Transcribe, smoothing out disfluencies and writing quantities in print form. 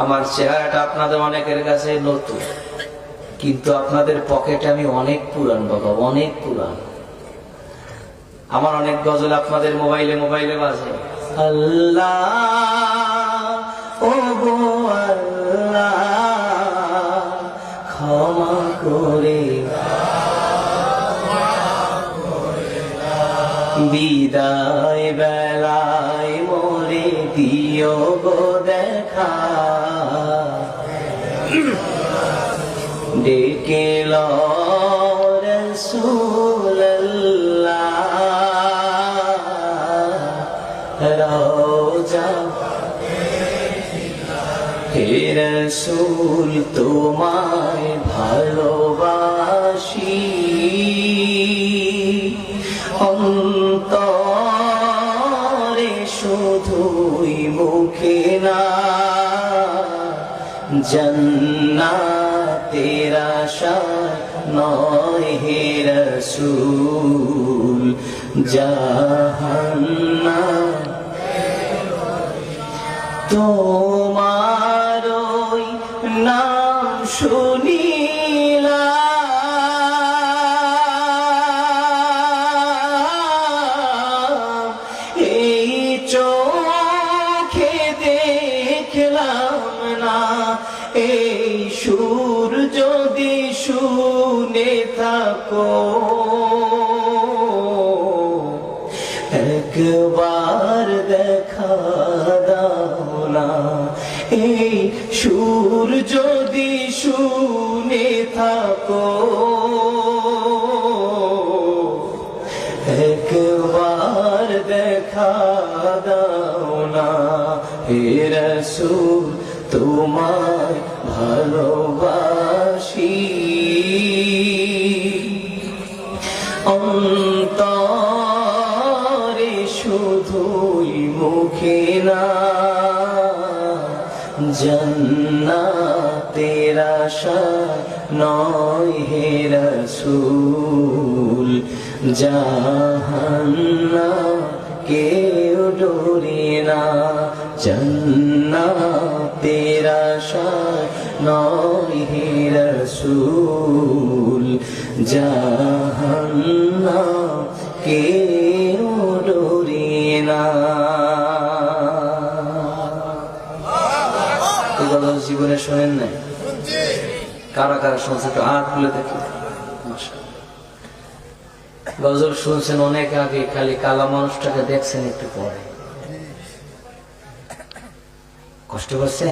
আমার চেহারাটা আপনাদের অনেকের কাছে নতুন, কিন্তু আপনাদের পকেটে আমি অনেক পুরান বাবা, অনেক পুরান। আমার অনেক গজল আপনাদের মোবাইলে মোবাইলে বাজে। আল্লাহ ও গো আল্লাহ ক্ষমা করে বিদায় বেলায় মোরে দিও গো দেখা, ডেকে লো রাসূলুল্লাহ রওজা হে রাসূল তোমায় ভালোবাসি, অন্তরে শুধুই মুখে না, জান্নাতের আশায় নয় হে রাসূল জাহান্নাম। তোমার ওই নাম শুনিলাম, এই চোখে দেখলাম না, এই সুর যদি শুনে থাকো একবার দেখা দাও না, এই সুর যদি শুনে থাকো একবার দেখা দাও না, হে রাসূল তোমায় ভালোবাসি, অন্তরে শুধুই মুখে না, জান্নাতের আশায় নয় হে রাসূল জাহান্নাম কেউ ডোরে না, জান্নাতের আশায় নয় হে রাসূল জাহান্নাম কেউ ডোরে না। জীবনে শোনেন নাই? কারা কারা শুনছে একটু হাত খুলে দেখি। গজল শুনছেন অনেক আগে, খালি কালা মানুষটাকে দেখছেন একটু পরে। কষ্ট করছে।